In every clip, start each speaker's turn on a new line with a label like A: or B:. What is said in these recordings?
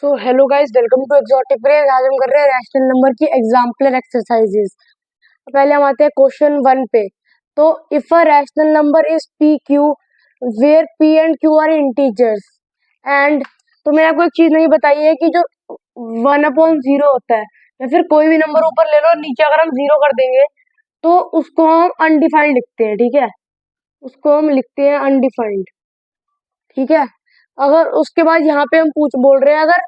A: So hello guys, welcome to exotic break. आज हम कर रहे हैं रैशनल नंबर की एग्जाम्पलर एक्सरसाइजेस। पहले हम आते हैं क्वेश्चन 1 पे। तो if a rational number is p q where p and q are integers and, तो मैंने आपको एक चीज नहीं बताई है कि जो 1/0 होता है या फिर कोई भी नंबर ऊपर ले लो नीचे अगर हम 0 कर देंगे तो उसको हम अनडिफाइंड लिखते हैं। ठीक है, उसको हम लिखते हैं अनडिफाइंड। ठीक है, अगर उसके बाद यहाँ पे हम बोल रहे हैं अगर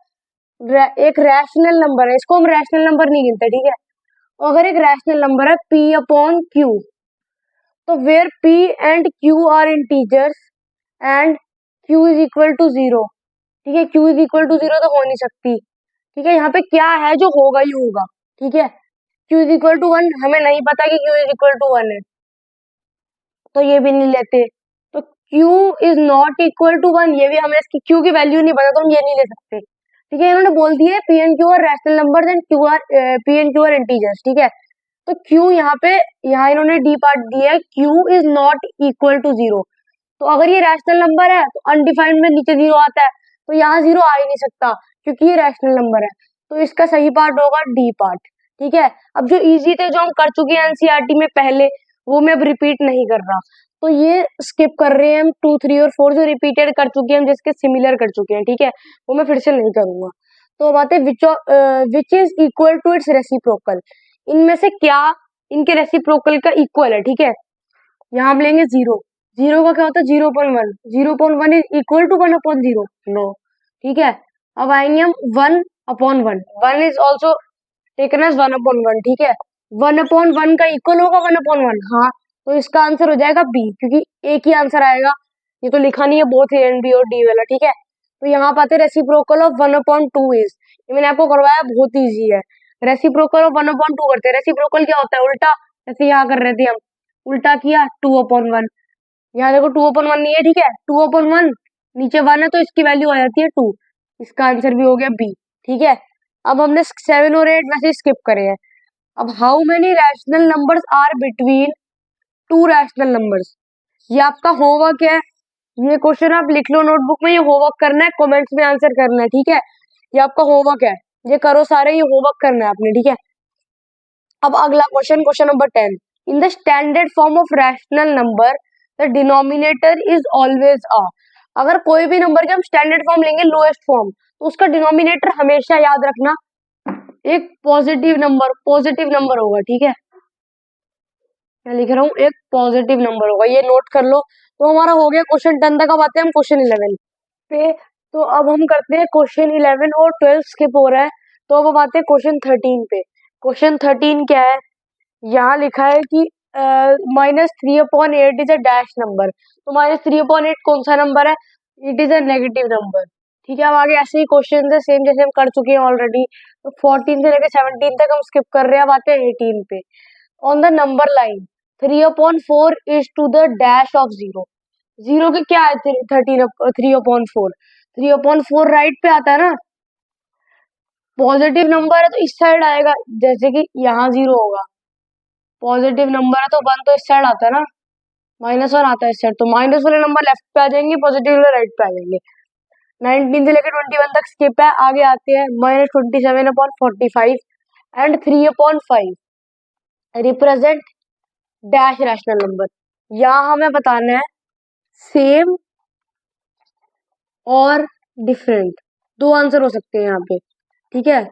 A: एक रैशनल नंबर है, इसको हम रैशनल नंबर नहीं गिनते। ठीक है, अगर एक रैशनल नंबर है p अपॉन क्यू, तो where p and q are integers and q is equal to 0। ठीक है, q इज इक्वल टू 0 तो हो नहीं सकती। ठीक है, यहाँ पे क्या है जो होगा ही होगा। ठीक है, q इज इक्वल टू 1 हमें नहीं पता कि q इज इक्वल टू 1 है, तो ये भी नहीं लेते। तो q is not equal to 1, ये भी हमें इसकी q की वैल्यू नहीं पता तो हम ये नहीं ले सकते। ठीक है, इन्होंने बोल दिया है P and q are rational numbers and q R P and q are integers. ठीक है, तो q यहाँ पे इन्होंने डी पार्ट दिया है, q is not equal to 0। तो अगर ये रैशनल नंबर है तो अनडिफाइंड में नीचे 0 आता है, तो यहाँ 0 आ ही नहीं सकता क्योंकि ये रैशनल नंबर है। तो इसका सही पार्ट होगा डी पार्ट। ठीक है, अब जो इजी थे जो हम कर चुके हैं एनसीईआरटी में पहले, वो मैं अब रिपीट नहीं कर रहा। तो ये स्किप कर रहे हैं हम 2, 3 और 4 जो रिपीटेड कर चुके हैं, हम जिसके सिमिलर कर चुके हैं। ठीक है, वो मैं फिर से नहीं करूंगा। तो अब आते हैं which is equal to its reciprocal. इनमें से क्या इनके रेसिप्रोकल का इक्वल है। ठीक है, यहाँ हम लेंगे 0। 0 का क्या होता है 0.1। 0.1 इज इक्वल टू 1/0। नो, ठीक है, अब आएंगे हम 1/1। 1 इज ऑल्सो टेकन एज 1/1। ठीक है, 1/1 का इक्वल होगा 1/1। हाँ, तो इसका आंसर हो जाएगा बी, क्योंकि एक ही आंसर आएगा। ये तो लिखा नहीं है बोथ ए एंड बी और डी वाला। ठीक है, तो यहाँ पाते रेसिप्रोकल ऑफ 1/2 इज, ये मैंने आपको करवाया, बहुत इजी है। रेसिप्रोकल ऑफ 1/2 करते हैं। रेसिप्रोकल क्या होता है, उल्टा, जैसे यहाँ कर रहे थे हम, उल्टा किया 2/1। यहाँ देखो 2/1 नहीं है। ठीक है, 2/1 नीचे 1 है तो इसकी वैल्यू आ जाती है 2। इसका आंसर भी हो गया बी। ठीक है, अब हमने 7 और 8 वैसे स्किप करे हैं। अब how many rational numbers are between 2 rational numbers, ये आपका होमवर्क है। ये क्वेश्चन आप लिख लो नोटबुक में, ये होमवर्क करना है, कमेंट्स में आंसर करना है। ठीक है, ये आपका होमवर्क है, ये करो सारे, ये होमवर्क करना है आपने। ठीक है, अब अगला question, question number 10। In the standard form of rational number the denominator is always a. अगर कोई भी नंबर के हम स्टैंडर्ड फॉर्म लेंगे, लोएस्ट फॉर्म, तो उसका डिनोमिनेटर हमेशा याद रखना एक पॉजिटिव नंबर होगा। ठीक है, मैं लिख रहा हूँ एक पॉजिटिव नंबर होगा, ये नोट कर लो। तो हमारा हो गया क्वेश्चन 10 तक। अब आते हैं हम क्वेश्चन 11 पे। तो अब हम करते हैं क्वेश्चन 11 और 12 स्किप हो रहा है, तो अब हम आते हैं क्वेश्चन 13 पे। क्वेश्चन 13 क्या है, यहाँ लिखा है कि -3/8 इज अ डैश नंबर। तो -3/8 कौन सा नंबर है, it is a negative number. ठीक है, अब आगे ऐसे ही क्वेश्चन है सेम जैसे हम कर चुके हैं ऑलरेडी। तो 14 से लेकर 17 तक हम स्किप कर रहे हैं। अब आते हैं 18 पे। On the number line 3/4 is to the dash of 0। 0 के क्या है 3/4। 3/4 राइट पे आता है ना, पॉजिटिव नंबर है तो इस साइड आएगा, जैसे कि यहाँ 0 होगा। पॉजिटिव नंबर है तो 1 तो इस साइड आता है ना, -1 आता है इस साइड, तो माइनस वाले नंबर लेफ्ट पे आ जाएंगे, पॉजिटिव वाले राइट पे आ जाएंगे। 19 से लेकर 21 तक स्किप है। आगे आते हैं -27/45 and 3/5 represent dash rational number. यहाँ हमें बताना है सेम और डिफरेंट, दो आंसर हो सकते हैं यहाँ पे। ठीक है,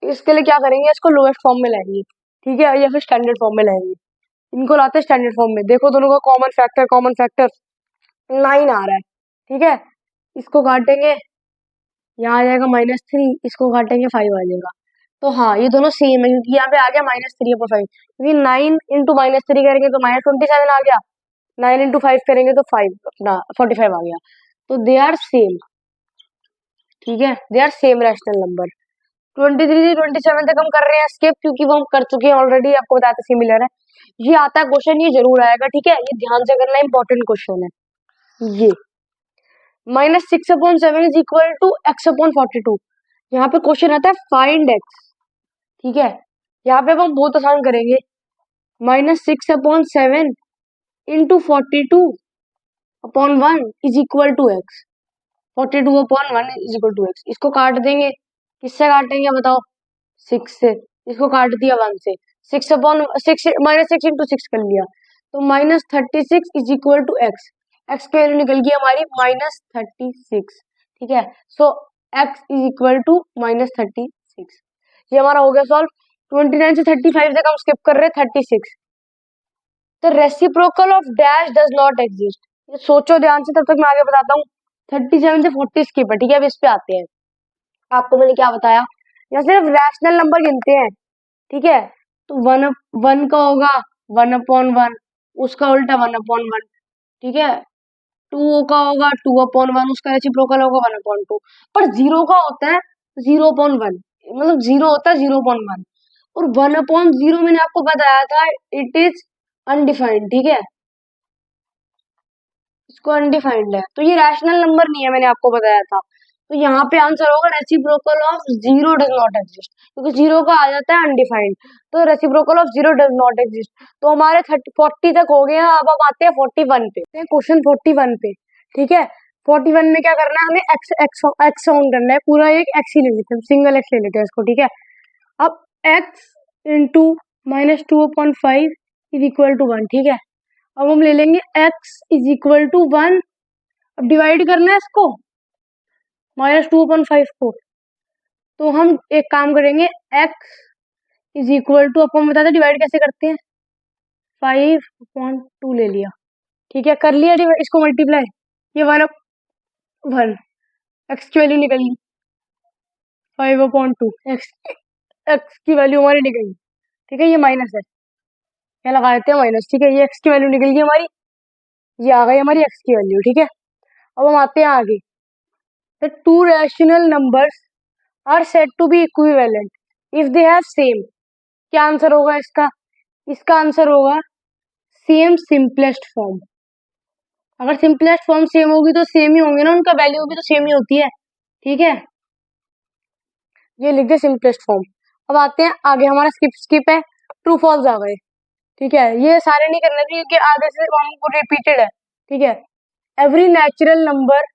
A: इसके लिए क्या करेंगे, इसको लोएस्ट फॉर्म में लाएंगे। ठीक है, या फिर स्टैंडर्ड फॉर्म में लाएंगे। इनको लाते हैं स्टैंडर्ड फॉर्म में। देखो दोनों का कॉमन फैक्टर 9 आ रहा है। ठीक है, इसको काटेंगे, यहाँ आ जाएगा -3, इसको काटेंगे 5 आ जाएगा। तो हाँ, ये दोनों सेम है क्योंकि यहाँ पे आ गया -3/5, क्योंकि 9 इंटू -3 करेंगे तो -27 आ गया, 9 इंटू 5 करेंगे तो 5 अपना 45 आ गया। तो दे आर सेम। ठीक है, they are same rational number. 23 से 27 तक हम कर रहे हैं स्किप, क्योंकि वो हम कर चुके हैं ऑलरेडी, आपको बताया था सिमिलर है। ये आता है क्वेश्चन, ये जरूर आएगा। ठीक है, ये ध्यान से करना, इंपॉर्टेंट क्वेश्चन है ये। -6/7 इज इक्वल टू x/42। यहाँ पे क्वेश्चन आता है फाइंड x। ठीक है, यहाँ पे हम बहुत आसान करेंगे, -6/7 into 42/1 is equal to x। 42/1 is equal to x. इसको काट देंगे, किससे काटेंगे बताओ? 6 से। इसको काट दिया 1 से, 6/6 -6 इंटू 6 कर लिया, तो -36 is equal to x. X की वैल्यू निकल गई हमारी -36। ठीक है, so x is equal to -36। ये हमारा हो गया सॉल्व। 29 से 35 तक हम स्किप कर रहे हैं 36। The reciprocal of dash does not exist. ये सोचो ध्यान से, तब तक मैं आगे बताता हूँ। 37 से 40 स्किप है। ठीक है, अब इस पे आते हैं। आपको मैंने क्या बताया, यहाँ सिर्फ रैशनल नंबर गिनते हैं। ठीक है, तो वन का होगा 1/1, उसका उल्टा 1/1। ठीक है, 2 का होगा 2/1, उसका रेसिप्रोकल होगा 1/2। पर 0 का होता है 0/1, मतलब 0 होता है 0/1। और 1/0 मैंने आपको बताया था इट इज अनडिफाइंड। ठीक है, इसको अनडिफाइंड है, तो ये रैशनल नंबर नहीं है, मैंने आपको बताया था। तो यहाँ पे आंसर होगा reciprocal of 0 does not exist, क्योंकि 0 का आ जाता है अनडिफाइंड। तो reciprocal of 0 does not exist. तो हमारे 40 तक हो गया। अब हम आते हैं 41 पे, क्वेश्चन 41 पे। ठीक है, 41 में क्या करना है हमें, एक्स एक्स एक्स फाउंड करना है। पूरा एक एक्स ही ले लेते हैं, सिंगल एक्स ले लेते हैं इसको। ठीक है, अब x into -2/5 is equal to 1। ठीक है, अब हम ले लेंगे x इज इक्वल टू 1। अब डिवाइड करना है इसको -2/5 को, तो हम एक काम करेंगे, x इज इक्वल टू, आपको हम बताते डिवाइड कैसे करते हैं, 5/2 ले लिया। ठीक है, कर लिया डिवाइड, इसको मल्टीप्लाई, ये 1/1, x की वैल्यू निकल गई 5/2, x की वैल्यू हमारी निकल गई। ठीक है, ये माइनस है, क्या लगा देते हैं माइनस। ठीक है, ये x की वैल्यू निकल गई हमारी, ये आ गई हमारी x की वैल्यू। ठीक है, अब हम आते हैं आगे। The two rational numbers are said to be equivalent if they have same। क्या आंसर होगा इसका? इसका आंसर होगा सेम सिंपलेस्ट फॉर्म। अगर सिंपलेस्ट फॉर्म सेम होगी तो सेम ही होंगे ना, उनका वैल्यू भी तो सेम ही होती है। ठीक है, ये लिख दे सिंपलेस्ट फॉर्म। अब आते हैं आगे, हमारा स्किप है, ट्रू फॉल्स आ गए। ठीक है, ये सारे नहीं करने चाहिए क्योंकि आगे से हमको रिपीटेड है। ठीक है, every natural number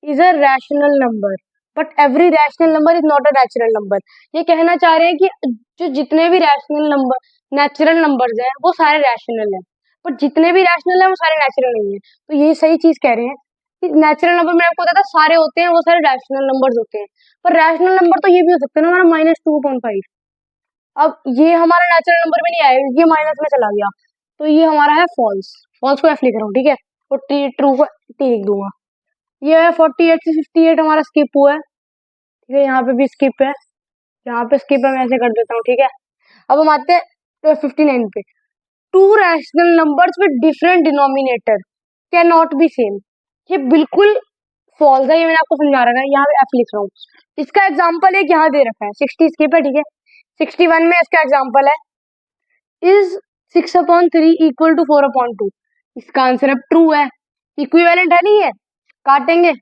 A: is a rational number but every rational number is not a natural number. ये कहना चाह रहे हैं कि जो जितने भी रैशनल नंबर नेचुरल नंबर्स हैं वो सारे रैशनल हैं, बट जितने भी रैशनल हैं वो सारे नेचुरल नहीं है। तो ये सही चीज कह रहे हैं कि नेचुरल नंबर में आपको पता था सारे होते हैं, वो सारे रैशनल नंबर्स होते हैं। पर रैशनल नंबर तो ये भी हो सकते हैं ना, हमारा -2/5। अब ये हमारा नेचुरल नंबर में नहीं आएगा, ये माइनस में चला गया, तो ये हमारा है फॉल्स। फॉल्स को एफ लिख रहा हूँ। ठीक है, और ट्रू को टी लिख दूंगा। ये है 48 से 58 हमारा स्किप हुआ है। ठीक है, यहाँ पे भी स्किप है, यहाँ पे स्किप है, मैं ऐसे कर देता हूँ। ठीक है, अब हम आते हैं 59 पे। To rational numbers with different denominator can not be same. ये बिल्कुल फॉल्स है, ये मैंने आपको समझा रखा है, यहाँ पे एफ लिख रहा हूँ। इसका एग्जाम्पल एक यहाँ दे रखा है, 60 स्किप है। ठीक है, 61 में इसका एग्जाम्पल है, इज 6/3 इक्वल टू 4/2। इसका आंसर अब ट्रू है, इक्विवेलेंट है, नहीं है, काटेंगे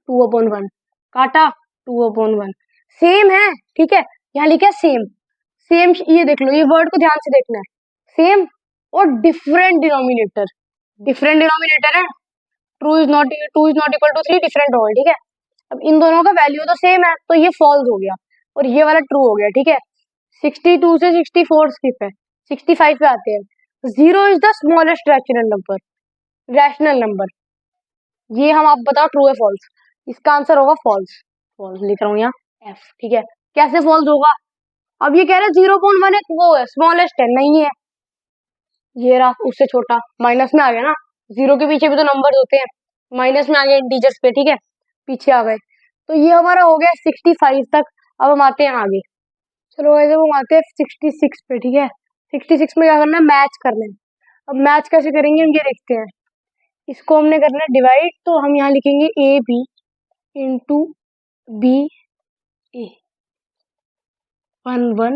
A: 2/1, काटा 2/1, सेम है। ठीक है, यहाँ लिखा है सेम। सेम, ये देख लो, ये वर्ड को ध्यान से देखना है, सेम और डिफरेंट डिनोमिनेटर। डिफरेंट डिनोमिनेटर है, two is not equal to 3, different होगा। ठीक है, अब इन दोनों का वैल्यू तो सेम है, तो ये फॉल्स हो गया और ये वाला ट्रू हो गया। ठीक है, 62 से 64 स्किप है, 65 पे आते हैं। 0 is the smallest rational number. ये हम आप बताओ ट्रू है फॉल्स। इसका आंसर होगा फॉल्स। फॉल्स लिख रहा हूँ यहाँ एफ। ठीक है, कैसे फॉल्स होगा? अब ये कह रहे 0.1 एक वो है, स्मॉलेस्ट है, नहीं है, ये रहा उससे छोटा, माइनस में आ गया ना। 0 के पीछे भी तो नंबर होते हैं, माइनस में आ गए इंटीजर्स पे। ठीक है, पीछे आ गए, तो ये हमारा हो गया 65 तक। अब हम आते हैं आगे, चलो वैसे हम आते हैं 66 पे। ठीक है, 66 में क्या करना है, मैच करना है। अब मैच कैसे करेंगे हम ये देखते हैं। इसको हमने करना है डिवाइड, तो हम यहाँ लिखेंगे a B into b a, 1 1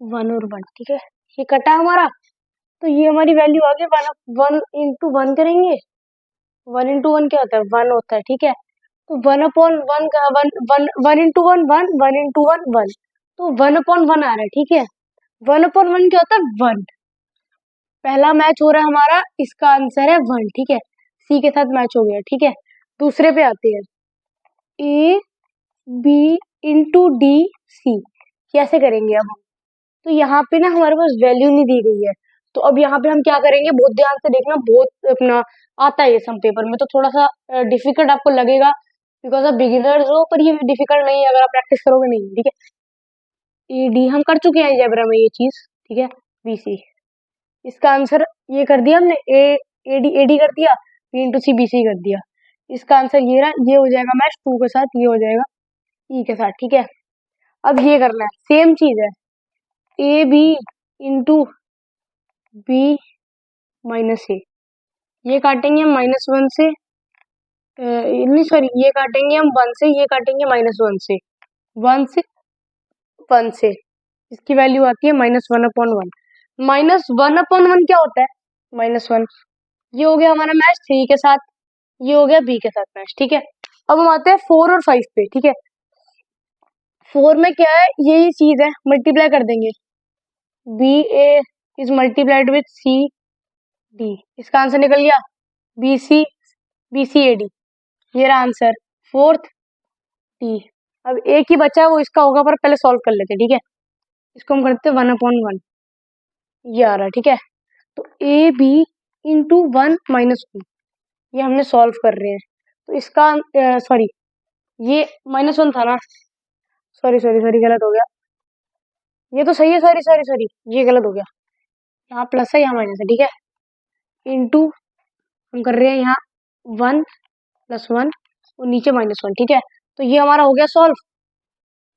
A: 1 और 1। ठीक है, ये कटा हमारा, तो ये हमारी वैल्यू आ गई 1 इंटू 1 करेंगे। 1 इंटू 1 क्या होता है, 1 होता है। ठीक है, तो 1/1 का 1 इंटू 1 1, 1 इंटू 1 1, तो 1/1 आ रहा है। ठीक है, 1/1 क्या होता है, 1। पहला मैच हो रहा है हमारा, इसका आंसर है 1। ठीक है, सी के साथ मैच हो गया। ठीक है, दूसरे पे आते हैं, a B into d c. कैसे करेंगे अब हम? तो यहाँ पे ना हमारे पास वैल्यू नहीं दी गई है, तो अब यहाँ पे हम क्या करेंगे, बहुत ध्यान से देखना, बहुत अपना आता है ये सम पेपर में, तो थोड़ा सा डिफिकल्ट आपको लगेगा बिकॉज आप बिगिनर्स हो, पर ये डिफिकल्ट नहीं है अगर आप प्रैक्टिस करोगे नहीं, ठीक है। ए डी हम कर चुके हैं जबरा में ये चीज, ठीक है। बी सी, इसका आंसर ये कर दिया हमने, ए डी कर दिया, b into c b c कर दिया। इसका आंसर ये रहा, ये हो जाएगा मैच टू के साथ, ये हो जाएगा ई के साथ, ठीक है। अब ये करना है, सेम चीज है, A B into B minus A, ये काटेंगे हम माइनस वन से, नहीं सॉरी, ये काटेंगे हम वन से, ये काटेंगे माइनस वन से, वन से वन से, इसकी वैल्यू आती है minus one upon one. Minus one upon one क्या होता है? Minus one. ये हो गया हमारा मैच थ्री के साथ, ये हो गया बी के साथ मैच, ठीक है। अब हम आते हैं फोर और फाइव पे, ठीक है। फोर में क्या है, यही चीज है, मल्टीप्लाई कर देंगे, b a is multiplied with c d, इसका आंसर निकल गया बी सी ए डी, ये रहा आंसर फोर्थ डी। अब एक ही बचा है, वो इसका होगा, पर पहले सॉल्व कर लेते हैं, ठीक है। इसको हम करते हैं वन अपॉन वन, ये आ रहा है, ठीक है। तो a B into one minus two, ये हमने सॉल्व कर रहे हैं, तो इसका सॉरी, ये माइनस वन था ना, सॉरी सॉरी सॉरी गलत हो गया, ये तो सही है, सॉरी सॉरी सॉरी, ये गलत हो गया, यहाँ प्लस है यहाँ माइनस है, ठीक है। इंटू हम कर रहे हैं यहाँ वन प्लस वन और नीचे माइनस वन, ठीक है। तो ये हमारा हो गया सॉल्व,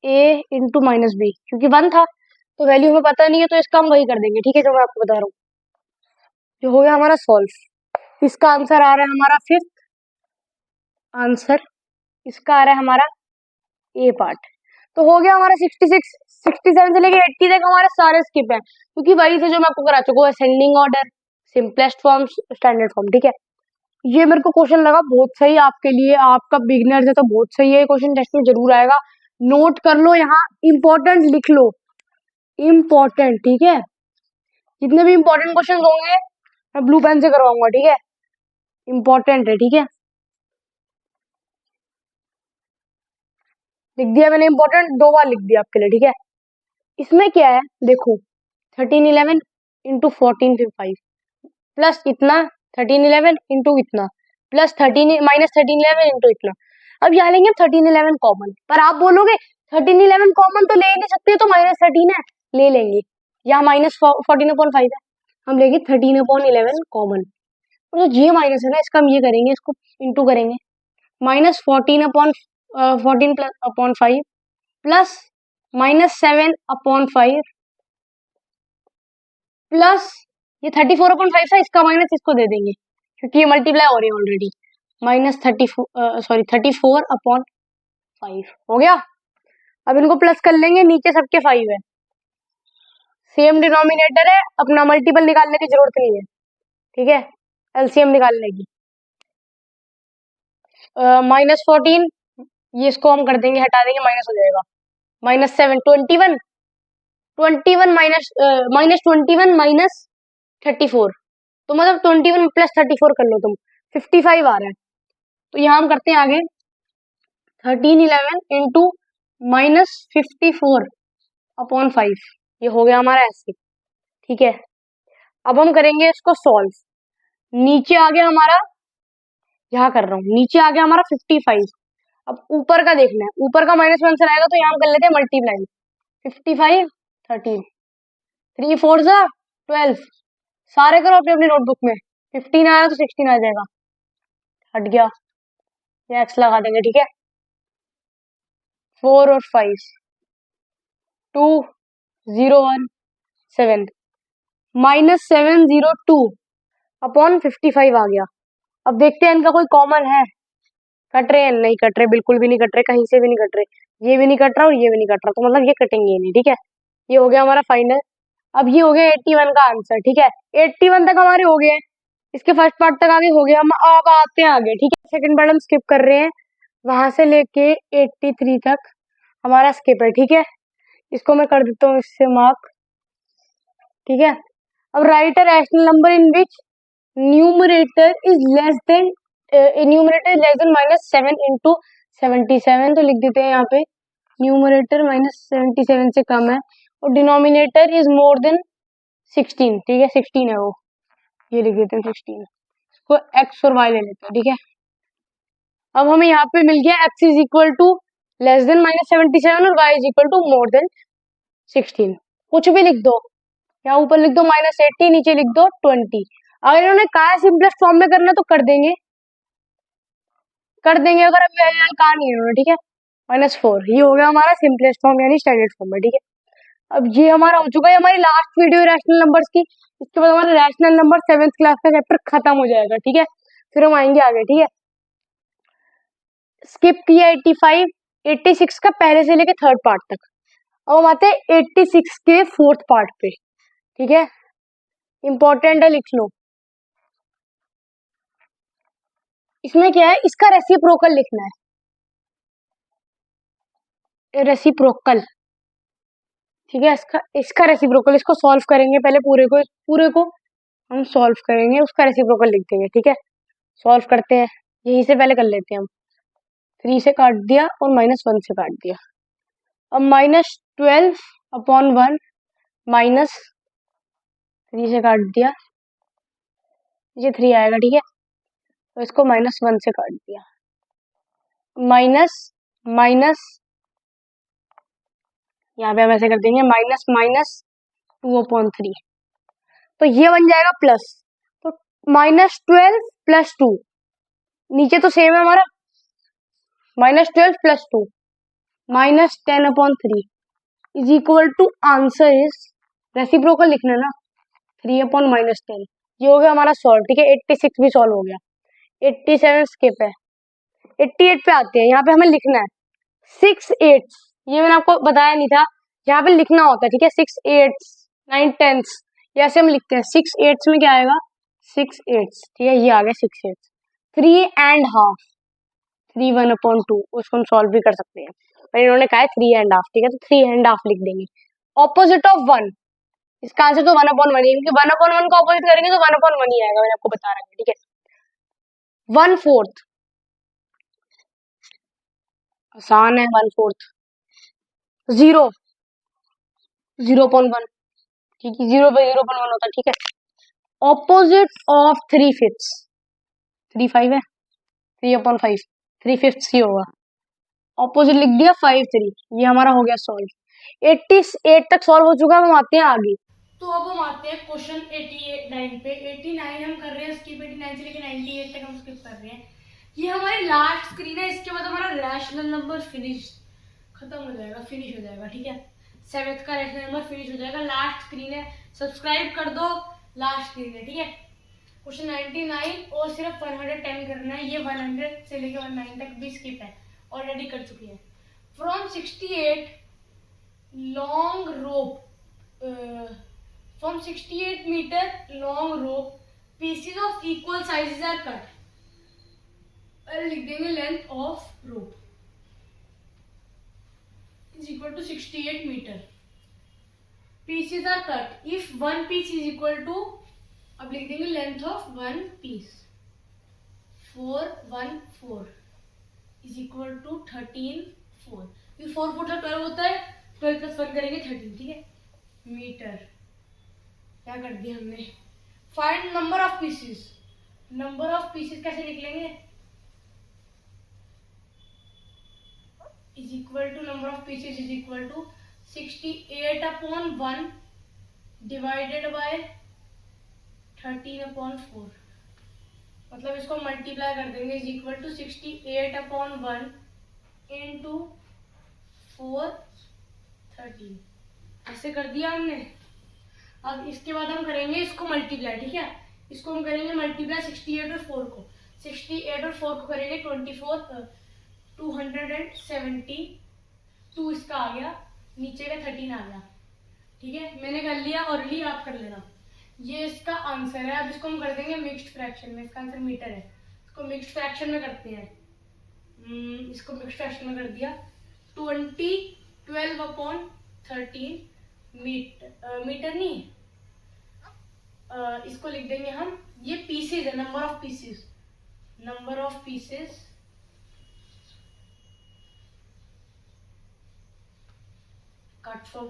A: ए इंटू माइनस बी, क्योंकि वन था तो वैल्यू हमें पता नहीं है, तो इसका हम वही कर देंगे, ठीक है, जो मैं आपको बता रहा हूँ, जो हो गया हमारा सॉल्व। इसका आंसर आ रहा है हमारा फिफ्थ आंसर, इसका आ रहा है हमारा ए पार्ट। तो हो गया हमारा 66, 67 से लेके 80 तक हमारे सारे स्किप हैं, क्योंकि वही से जो मैं आपको करा चुका हूँ, ascending order, simplest form, standard form, ठीक है। ये मेरे को क्वेश्चन लगा बहुत सही आपके लिए, आपका बिगनर है तो बहुत सही है, क्वेश्चन टेस्ट में जरूर आएगा, नोट कर लो, यहाँ इंपॉर्टेंट लिख लो, इंपॉर्टेंट, ठीक है। जितने भी इंपॉर्टेंट क्वेश्चन होंगे मैं ब्लू पेन से करवाऊंगा, ठीक है, इंपॉर्टेंट है, ठीक है। लिख दिया मैंने इंपॉर्टेंट, दो बार लिख दिया आपके लिए, ठीक है। इसमें क्या है देखो, 1311 इंटू 14 प्लस इतना, 1311 इंटू इतना, प्लस 13 माइनस 1311 इंटू इतना। अब यहाँ लेंगे 1311 कॉमन, पर आप बोलोगे 1311 कॉमन तो ले ही नहीं सकते, तो माइनस 13 है, ले लेंगे, यहाँ माइनस 14/5 है, हम लेंगे 13/11 कॉमन, तो ये माइनस है ना, इसका हम ये करेंगे, इसको इंटू करेंगे, minus 14 plus upon 5 plus minus 7/5 plus ये 34/5 था, इसका माइनस इसको दे देंगे क्योंकि ये मल्टीप्लाई हो रही है ऑलरेडी, माइनस 34/5 हो गया। अब इनको प्लस कर लेंगे, नीचे सबके 5 है, सेम डिनोमिनेटर है, अपना मल्टीपल निकालने की जरूरत नहीं है, ठीक है, एलसीएम निकालने की। -14, ये इसको हम कर देंगे, हटा देंगे, माइनस हो जाएगा, -7 21 21 -21 -34, तो मतलब 21 प्लस 34 कर लो तुम, 55 आ रहा है। तो यहाँ हम करते हैं आगे 1311 इंटू -54/5, ये हो गया हमारा ऐसे, ठीक है। अब हम करेंगे इसको सॉल्व, नीचे आ गया हमारा, यहाँ कर रहा हूँ, नीचे आ गया हमारा 55, अब ऊपर का देखना है, ऊपर का माइनस में आंसर आएगा, तो यहाँ हम कर लेते हैं मल्टीप्लाई, 55 13 3 4 12, सारे करो अपनी अपनी नोटबुक में, 15 आया तो 16 आ जाएगा, हट गया, ये एक्स लगा देंगे, ठीक है। 4 और 5 2 0 1 7 -702/55 आ गया। अब देखते हैं इनका कोई कॉमन है, कट रहे हैं, नहीं कट रहे, बिल्कुल भी नहीं कट रहे, कहीं से भी नहीं कट रहे, ये भी नहीं कट रहा और ये भी नहीं कट रहा, तो मतलब ये कटेंगे नहीं, ठीक है। ये हो गया हमारा फाइनल। अब ये हो गया 81 का आंसर, ठीक है, 81 तक हमारे हो गए, इसके फर्स्ट पार्ट तक आगे हो गया, हम अब आते हैं आगे, ठीक है। सेकंड पार्ट हम स्किप कर रहे हैं, वहां से लेके 83 तक हमारा स्किप है, ठीक है। इसको मैं कर देता हूँ इससे मार्क, ठीक है। अब right a rational number in which numerator is less than numerator less than -7 into 77, तो लिख देते हैं यहाँ पे न्यूमरेटर -77 से कम है और डिनोमिनेटर इज मोर देन 16, ठीक है 16 है वो, ये लिख देते हैं 16, इसको x और y ले लेते हैं, ठीक है। अब हमें यहाँ पे मिल गया x is equal to less than -77 और y is equal to more than 16, कुछ भी लिख दो, यहाँ ऊपर लिख दो -80, नीचे लिख दो 20। अगर इन्होंने कहा सिंपलेस्ट फॉर्म में करना तो कर देंगे, अगर अभी कहा नहीं है इन्होंने, ठीक है। -4 ये हो गया हमारा सिंपलेस्ट फॉर्म यानी स्टैंडर्ड फॉर्म में, ठीक है। अब ये हमारा हो चुका है, हमारी लास्ट वीडियो रैशनल नंबर्स की, इसके बाद हमारा रैशनल नंबर 7th क्लास का चैप्टर खत्म हो जाएगा, ठीक है। फिर हम आएंगे आगे, ठीक है। स्किप किया 85, 86 का पहले से लेके थर्ड पार्ट तक। अब हम आते हैं 86 के फोर्थ पार्ट पे, ठीक है। इंपॉर्टेंट है, लिख लो। इसमें क्या है, इसका रेसिप्रोकल लिखना है, रेसिप्रोकल, ठीक है। इसका रेसिप्रोकल, इसको सॉल्व करेंगे पहले, पूरे को हम सॉल्व करेंगे, उसका रेसिप्रोकल लिख देंगे, ठीक है। सॉल्व करते हैं, यहीं से पहले कर लेते हैं हम। 3 से काट दिया और -1 से काट दिया। अब -12/1 -3 से काट दिया, ये 3 आएगा, ठीक है। तो इसको -1 से काट दिया, माइनस माइनस, यहाँ पे हम ऐसे कर देंगे -2/3, तो ये बन जाएगा प्लस, तो -12 + 2, नीचे तो सेम है हमारा, -12 + 2 -10/3 is equal to, answer is, reciprocal लिखना है ना, 3/-10, ये हो गया हमारा सॉल्व, ठीक है। 86 भी सॉल्व हो गया, 87 स्किप है, 88 पे आते हैं। यहाँ पे हमें लिखना है 6/8, ये मैंने आपको बताया नहीं था, यहाँ पे लिखना होता है, ठीक है। 6/8, 9/10 ऐसे हम लिखते हैं। 6/8 में क्या आएगा, 6/8, ठीक है, ये आ गया 6/8। 3.5, 3 1/2, उसको हम सॉल्व भी कर सकते हैं, पर इन्होंने कहा है 3.5, ठीक है, तो 3.5 लिख देंगे। ऑपोजिट ऑफ 1, इसका आंसर तो 1/1 है, क्योंकि 1/1 को ऑपोजिट करेंगे तो 1/1 ही आएगा, मैंने आपको बता रखा है, ठीक है। 1/4, आसान है, 1/4, 0.1, ठीक है, 0/0.1 होता है, ठीक है। ऑपोजिट ऑफ 3/5, 3/5 है, 3/5, 3/5 ही होगा, ऑपोजिट लिख दिया 5/3, ये हमारा हो गया सॉल्व। 88 तक सॉल्व हो चुका है, हम आते हैं आगे।
B: तो अब हम आते हैं क्वेश्चन 89 पे। 89 हम कर रहे हैं स्किप, 89 से लेकर 98 तक हम स्किप कर रहे हैं। ये हमारी लास्ट स्क्रीन है, इसके बाद हमारा रैशनल नंबर फिनिश खत्म हो जाएगा, फिनिश हो जाएगा, ठीक है। 7th का रैशनल नंबर फिनिश हो जाएगा, लास्ट स्क्रीन है, सब्सक्राइब कर दो, लास्ट स्क्रीन है, ठीक है। क्वेश्चन 99 और सिर्फ 110 करना है, ये 100 से लेकर 109 तक भी स्किप है, ऑलरेडी कर चुकी है। From 68 long rope, from 68 meter long rope, pieces of equal sizes are cut, और लिख देंगे length of rope is equal to 68 meter. Pieces are cut if one piece is equal to, अब लिख देंगे length of one piece, 414 is equal to 13/4, 4/4 12 होता है, 12 + 1 करेंगे 13, ठीक है, मीटर। क्या कर दिया हमने, find number of pieces, number of pieces कैसे निकलेंगे, is equal to, number of pieces is equal to 68/1 divided by 13/4, मतलब इसको मल्टीप्लाई कर देंगे, इज इक्वल टू 68/1 इंटू 413, ऐसे कर दिया हमने। अब इसके बाद हम करेंगे इसको मल्टीप्लाई, ठीक है, इसको हम करेंगे मल्टीप्लाई 68 और 4 को, 68 और 4 को करेंगे 272 इसका आ गया, नीचे का 13 आ गया, ठीक है, मैंने कर लिया, और भी आप कर लेना। ये इसका आंसर है। अब इसको हम कर देंगे मिक्स्ड फ्रैक्शन में, इसका आंसर मीटर है, इसको मिक्स्ड फ्रैक्शन में करते हैं, इसको मिक्स्ड फ्रैक्शन में कर दिया, 12/13 मीटर नहीं, इसको लिख देंगे हम, ये पीसेस है, number of pieces, number of pieces cut from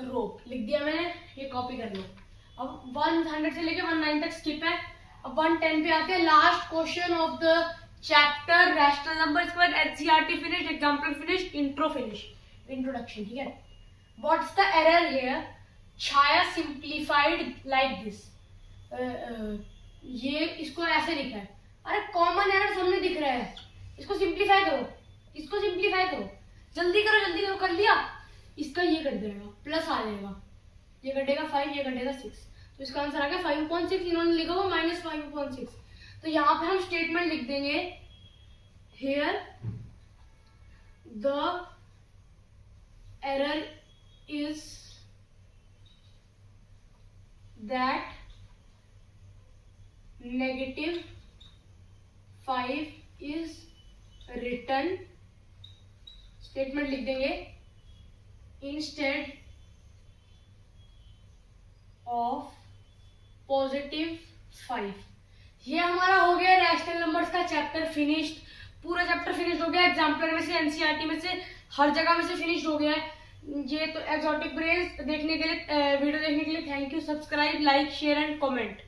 B: rope लिख दिया मैंने, ये कॉपी कर लो। अब 100 से लेके 19 तक स्किप है। अब 110 पे आते हैं, last question of the chapter rational number. इसके बाद NCERT finish, example finish, intro finish, introduction, ठीक है। What's the error here? Chhaya simplified like this. ये इसको ऐसे लिखा है। अरे कॉमन एरर सामने दिख रहा है, इसको सिंप्लीफाई करो, इसको सिंप्लीफाई करो, जल्दी करो जल्दी करो। कर लिया? इसका ये कर देगा, प्लस आ जाएगा, ये कटेगा 5, ये कटेगा 6, तो इसका आंसर आ गया 5.6। इन्होंने लिखा हुआ -5.6। तो यहाँ पे हम स्टेटमेंट लिख देंगे, here the error is that -5 is return. Statement लिख देंगे, इंस्टेड ऑफ +5। ये हमारा हो गया रैशनल नंबर्स का चैप्टर फिनिश्ड। पूरा चैप्टर फिनिश हो गया, एग्जाम्पलर में से, एनसीईआरटी में से, हर जगह में से फिनिश हो गया है। ये तो एक्सोटिक ब्रेन्स देखने के लिए, वीडियो देखने के लिए thank you. Subscribe, like, share and comment.